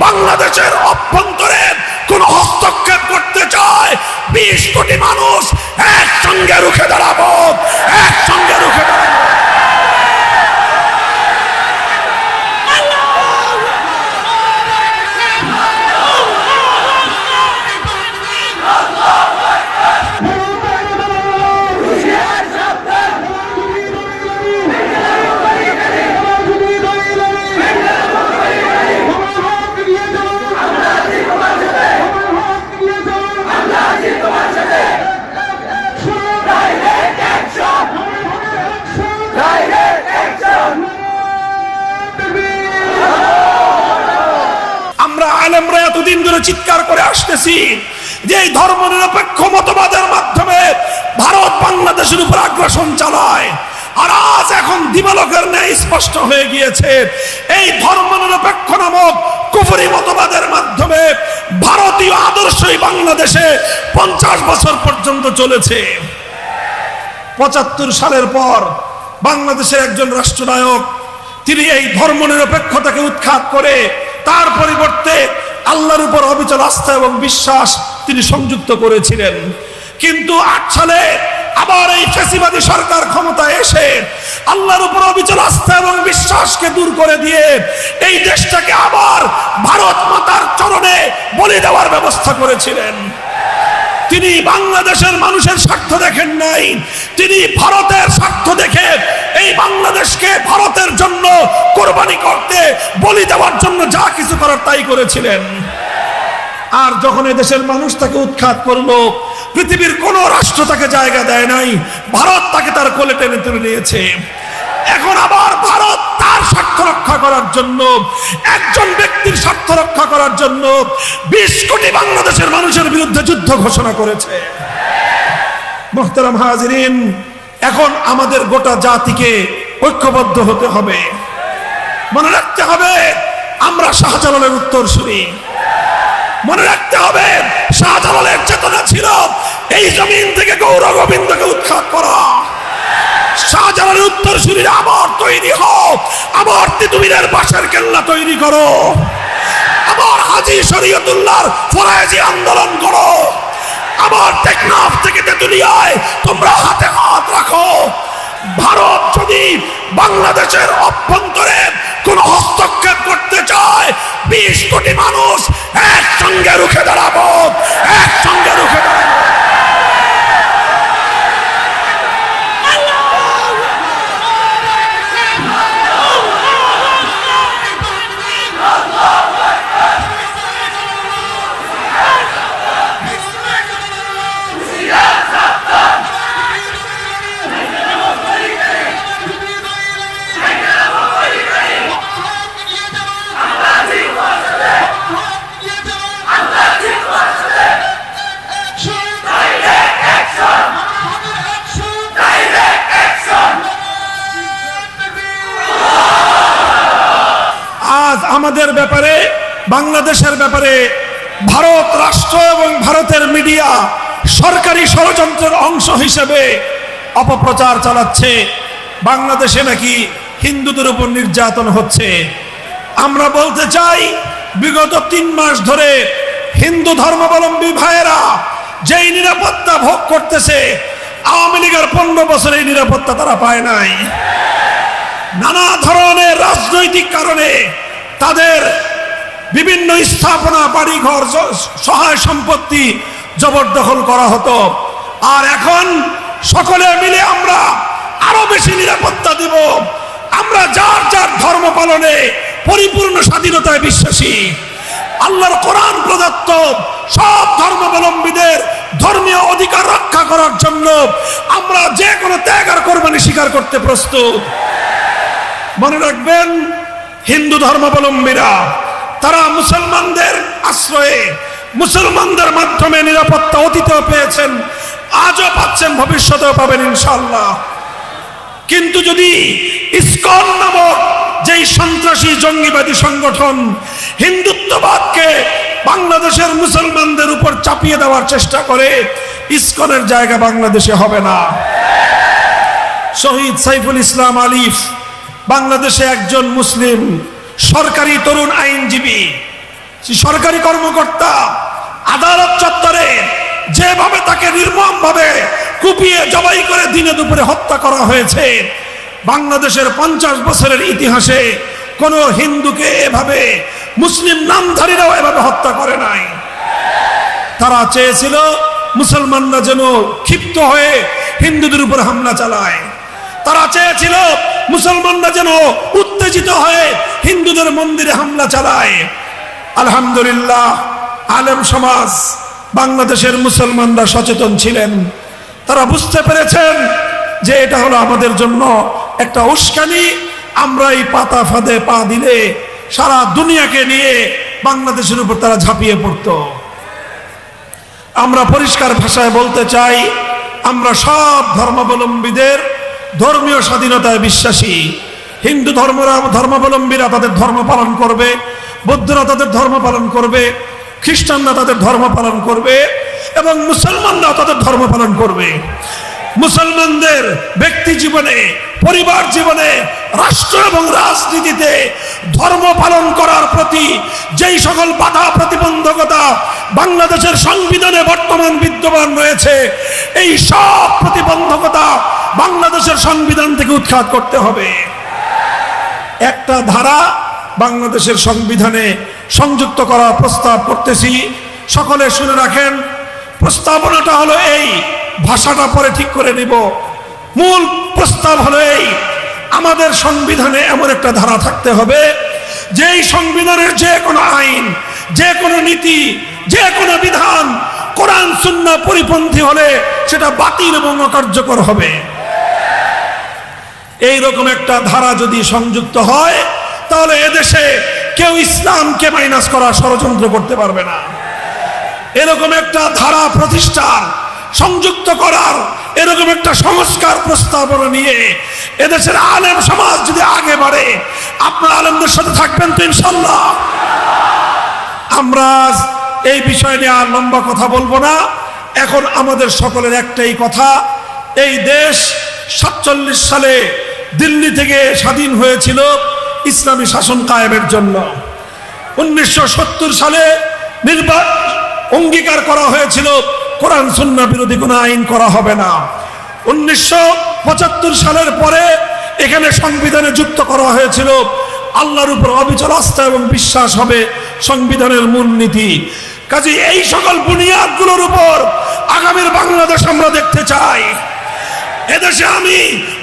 বাংলাদেশের অভ্যন্তরে কোন হস্তক্ষেপ করতে চায়, 20 কোটি মানুষ একসঙ্গে রুখে দাঁড়াবো, একসঙ্গে রুখে দাঁড়াবো। আমরা এতদিন ধরে চিৎকার করে আসতেছি যে এই ধর্মনিরপেক্ষ মতবাদের মাধ্যমে ভারত বাংলাদেশের উপর আগ্রাসন চালায়, আর আজ এখন দিবালোকের ন্যায় স্পষ্ট হয়ে গিয়েছে এই ধর্মনিরপেক্ষ নামক কুফরি মতবাদের মাধ্যমে ভারতীয় আদর্শই বাংলাদেশে 50 বছর পর্যন্ত চলেছে। 75 সালের পর বাংলাদেশের একজন রাষ্ট্রনায়ক তিনি এই ধর্মনিরপেক্ষতাকে উৎখাত করে তার পরিবর্তে আল্লাহর উপর অবিচল আস্থা এবং বিশ্বাস তিনি সংযুক্ত করেছিলেন। কিন্তু 8 সালে আবার এই ফ্যাসিবাদী সরকার ক্ষমতায় এসে আল্লাহর উপর অবিচল আস্থা এবং বিশ্বাসকে দূর করে দিয়ে এই দেশটাকে আবার ভারত মাতার চরণে বলি দেওয়ার ব্যবস্থা করেছিলেন। তিনি বাংলাদেশের মানুষের স্বার্থ দেখেন নাই, তিনি ভারতের স্বার্থ দেখে এই বাংলাদেশকে ভারতের জন্য কোরবানি করতে, বলি দেওয়ার জন্য যা কিছু করার তাই করেছিলেন। আর যখন এই দেশের মানুষ তাকে উৎখাত করলো, পৃথিবীর কোন রাষ্ট্র তাকে জায়গা দেয় নাই, ভারত তাকে তার কোলে টেনে তুলে নিয়েছে। এখন আবার ভারত তার স্বার্থ রক্ষা করার জন্য, একজন ব্যক্তির স্বার্থ রক্ষা করার জন্য 20 কোটি বাংলাদেশের মানুষের বিরুদ্ধে যুদ্ধ ঘোষণা করেছে। মুহতারাম হাজিরিন, এখন আমাদের গোটা জাতিকে ঐক্যবদ্ধ হতে হবে। মনে রাখতে হবে আমরা শাহজালালের উত্তরসূরি। মনে রাখতে হবে শাহজালালের চেতনা ছিল এই জমিন থেকে গৌর গোবিন্দকে উৎখাত করা। শাহজালালের উত্তরসূরিরা আবার তৈরি হও, আবার তিতুমিরের বাঁশের কেল্লা তৈরি করো, আবার হাজী শরীয়তুল্লাহর ফরায়েজি আন্দোলন করো, আবার টেকনাফ থেকে তেতুলিয়ায় তোমরা হাতে হাত রাখো। ভারত যদি বাংলাদেশের অভ্যন্তরে কোন হস্তক্ষেপ করতে চায়, 20 কোটি মানুষ একসঙ্গে রুখে দাঁড়াবো, একসঙ্গে রুখে দাঁড়াবো। আমাদের ব্যাপারে, বাংলাদেশের ব্যাপারে ভারত রাষ্ট্র এবং ভারতের মিডিয়া সরকারি ষড়যন্ত্রের অংশ হিসেবে অপপ্রচার চালাচ্ছে। বাংলাদেশে নাকি হিন্দুদের উপর নির্যাতন হচ্ছে। আমরা বলতে চাই, বিগত 3 মাস ধরে হিন্দু ধর্মাবলম্বী ভাইয়েরা যেই নিরাপত্তা ভোগ করতেছে, আওয়ামী লীগের 15 বছরে এই নিরাপত্তা তারা পায় নাই। নানা ধরনের রাজনৈতিক কারণে তাদের বিভিন্ন স্থাপনা, বাড়িঘর, সহায় সম্পত্তি জবরদখল করা হতো। আর এখন সকলে মিলে আমরা আরো বেশি নিরাপত্তা দেব। আমরা যার যার ধর্ম পালনে পরিপূর্ণ স্বাধীনতায় বিশ্বাসী। আল্লাহর কোরআন প্রদত্ত সব ধর্মাবলম্বীদের ধর্মীয় অধিকার রক্ষা করার জন্য আমরা যে কোনো ত্যাগ আর কোরবানি স্বীকার করতে প্রস্তুত। মনে রাখবেন, হিন্দু ধর্মাবলম্বীরা তারা মুসলমানদের আশ্রয়ে, মুসলমানদের মাধ্যমে নিরাপত্তা অতীতেও পেয়েছেন, আজও পাচ্ছেন, ভবিষ্যতেও পাবেন ইনশাআল্লাহ। কিন্তু যদি ইসকন নামক যেই সন্ত্রাসী জঙ্গিবাদী সংগঠন হিন্দুত্ববাদকে বাংলাদেশের মুসলমানদের উপর চাপিয়ে দেওয়ার চেষ্টা করে, ইসকনের জায়গা বাংলাদেশে হবে না। শহীদ সাইফুল ইসলাম আলিফ বাংলাদেশে একজন মুসলিম সরকারি তরুণ আইনজীবী, সরকারি কর্মকর্তা আদালত চত্বরে যেভাবে তাকে নির্মমভাবে কুপিয়ে জবাই করে দিনে দুপুরে হত্যা করা হয়েছে, বাংলাদেশের 50 বছরের ইতিহাসে কোন হিন্দুকে এভাবে মুসলিম নামধারীরাও এভাবে হত্যা করে নাই। তারা চেয়েছিল মুসলমানরা যেন ক্ষিপ্ত হয়ে হিন্দুদের উপর হামলা চালায়, তারা চেয়েছিল মুসলমানরা যেন উত্তেজিত হয়ে হিন্দুদের মন্দিরে হামলা চালায়। আলহামদুলিল্লাহ, আলেম সমাজ, বাংলাদেশের মুসলমানরা সচেতন ছিলেন। তারা বুঝতে পেরেছেন যে এটা হলো আমাদের জন্য একটা উস্কানি। আমরা এই পাতা ফাঁদে পা দিলে সারা দুনিয়াকে নিয়ে বাংলাদেশের উপর তারা ঝাঁপিয়ে পড়ত। আমরা পরিষ্কার ভাষায় বলতে চাই, আমরা সব ধর্মাবলম্বীদের ধর্মীয় স্বাধীনতায় বিশ্বাসী। হিন্দু ধর্মাবলম্বীরা তাদের ধর্ম পালন করবে, বৌদ্ধরা তাদের ধর্ম পালন করবে, খ্রিস্টানরা তাদের ধর্ম পালন করবে এবং মুসলমানরা তাদের ধর্ম পালন করবে। মুসলমানদের ব্যক্তি জীবনে, পরিবার জীবনে, রাষ্ট্র এবং রাজনীতিতে ধর্ম পালন করার প্রতি যেই সকল বাধা প্রতিবন্ধকতা বাংলাদেশের সংবিধানে বর্তমান বিদ্যমান রয়েছে, এই সব প্রতিবন্ধকতা বাংলাদেশের সংবিধান থেকে উৎখাত করতে হবে। একটা ধারা বাংলাদেশের সংবিধানে সংযুক্ত করার প্রস্তাব করতেছি, সকলে শুনে রাখেন। প্রস্তাবনাটা হলো এই, ভাষাটা পরে ঠিক করে নিব। মূল প্রস্তাব হলো এই, আমাদের সংবিধানে এমন একটা ধারা থাকতে হবে যেই সংবিধানের যে কোনো আইন, যে কোনো নীতি, যে কোনো বিধান কোরআন সুন্নাহ পরিপন্থী হলে সেটা বাতিল এবং অকার্যকর হবে। এইরকম একটা ধারা যদি সংযুক্ত হয়, তাহলে এদেশে কেউ ইসলামকে মাইনাস করার ষড়যন্ত্র করতে পারবে না। এরকম একটা ধারা প্রতিষ্ঠার, সংযুক্ত করার এরকম একটা সংস্কার প্রস্তাবনা নিয়ে এদেশের আলেম সমাজ যদি আগে বাড়ে, আপনারা আলেমদের সাথে থাকবেন তো ইনশাল্লাহ। আমরা এই বিষয় নিয়ে আর লম্বা কথা বলবো না। এখন আমাদের সকলের একটাই কথা, এই দেশ 47 সালে দিল্লি থেকে স্বাধীন হয়েছিল ইসলামী শাসন কায়েমের জন্য। 1970 সালে অঙ্গীকার করা হয়েছিল কোরআন সুন্নাহ বিরোধী কোনো আইন করা হবে না। 1975 সালের পরে এখানে সংবিধানে যুক্ত করা হয়েছিল আল্লাহর উপর অবিচল আস্থা এবং বিশ্বাস হবে সংবিধানের মূলনীতি। কাজে এই সকল বুনিয়াদগুলোর উপর আগামীর বাংলাদেশ আমরা দেখতে চাই। এদেশে আমি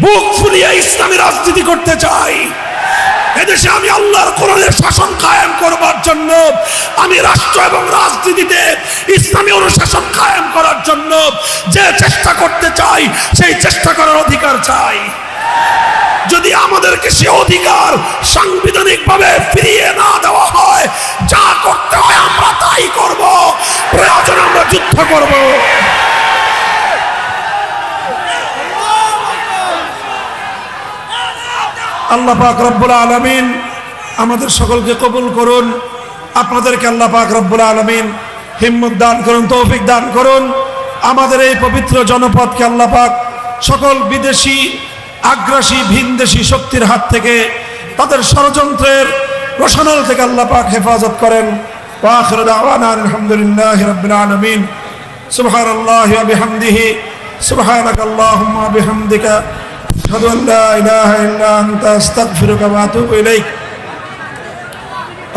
বুক ফুলিয়ে ইসলামী রাজনীতি করতে চাই। এদেশে আমি আল্লাহর কোরআনের শাসন কায়েম করবার জন্য, আমি রাষ্ট্র এবং রাজনীতিতে ইসলামী অনুশাসন কায়েম করার জন্য যে চেষ্টা করতে চাই, সেই চেষ্টা করার অধিকার চাই। যদি আমাদেরকে সে অধিকার সাংবিধানিকভাবে ফিরিয়ে না দেওয়া হয়, যা করতে হয় আমরা তাই করব, প্রয়োজনে আমরা যুদ্ধ করব। আল্লাহ পাক রব্বুল আলামিন আমাদের সকলকে কবুল করুন। আপনাদেরকে আল্লাহ পাক রব্বুল আলামিন হিম্মত দান করুন, তৌফিক দান করুন। আমাদের এই পবিত্র জনপদকে আল্লাহ পাক সকল বিদেশি, আগ্রাসী, ভিনদেশি শক্তির হাত থেকে, তাদের ষড়যন্ত্রের রোশনাল থেকে আল্লাহ পাক হেফাজত করেন। ওয়া আখিরু দাওয়ানা আলহামদুলিল্লাহি রাব্বিল আলামিন। সুবহানাল্লাহি ওয়া বিহামদিহি, সুবহানাকাল্লাহুম্মা ওয়া বিহামদিকা, আশহাদু আন লা ইলাহা ইল্লা আনতা, আস্তাগফিরুকা ওয়া আতুবু ইলাইক।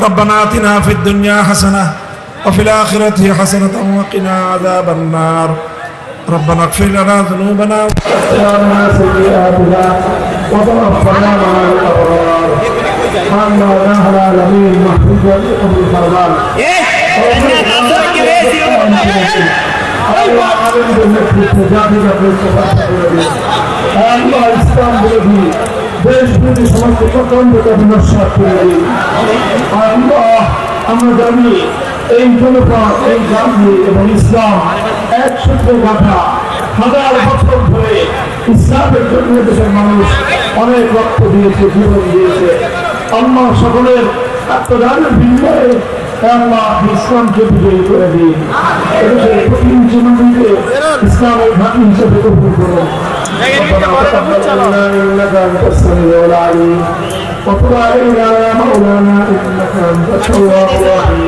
রব্বানা আতিনা ফিদ দুনিয়া হাসানাহ ওয়া ফিল আখিরাতি হাসানাতাও ওয়া কিনা আযাবান নার। ربنا اغفر لنا ذنوبنا وكفر عنا سيئاتنا وتوفنا مع الابرار. حمدا نهر العالمين محمود ابو الفرمان. الله عالم بالنفس التجابي الله اسلام বিরোধী দেশ বিরোধী সমস্ত প্রকল্পকে বিনষ্ট করে দিন। আল্লাহ, আমরা জানি এই জনপদ, এই গান্ধী এবং ইসলাম এক সূত্রে গাঁথা। হাজার বছর ধরে ইসলামের জন্য দেশের মানুষ অনেক রক্ত দিয়েছে, জীবন দিয়েছে। আল্লাহ সকলের আত্মদানের বিনিময়ে আল্লাহ ইসলামকে বিজয়ী করে দিন। এদেশের প্রতি ইঞ্চি মাটিতে ইসলামের ঘাঁটি হিসেবে কবুল করুন। وتب علينا يا مولانا إنك أنت التواب الرحيم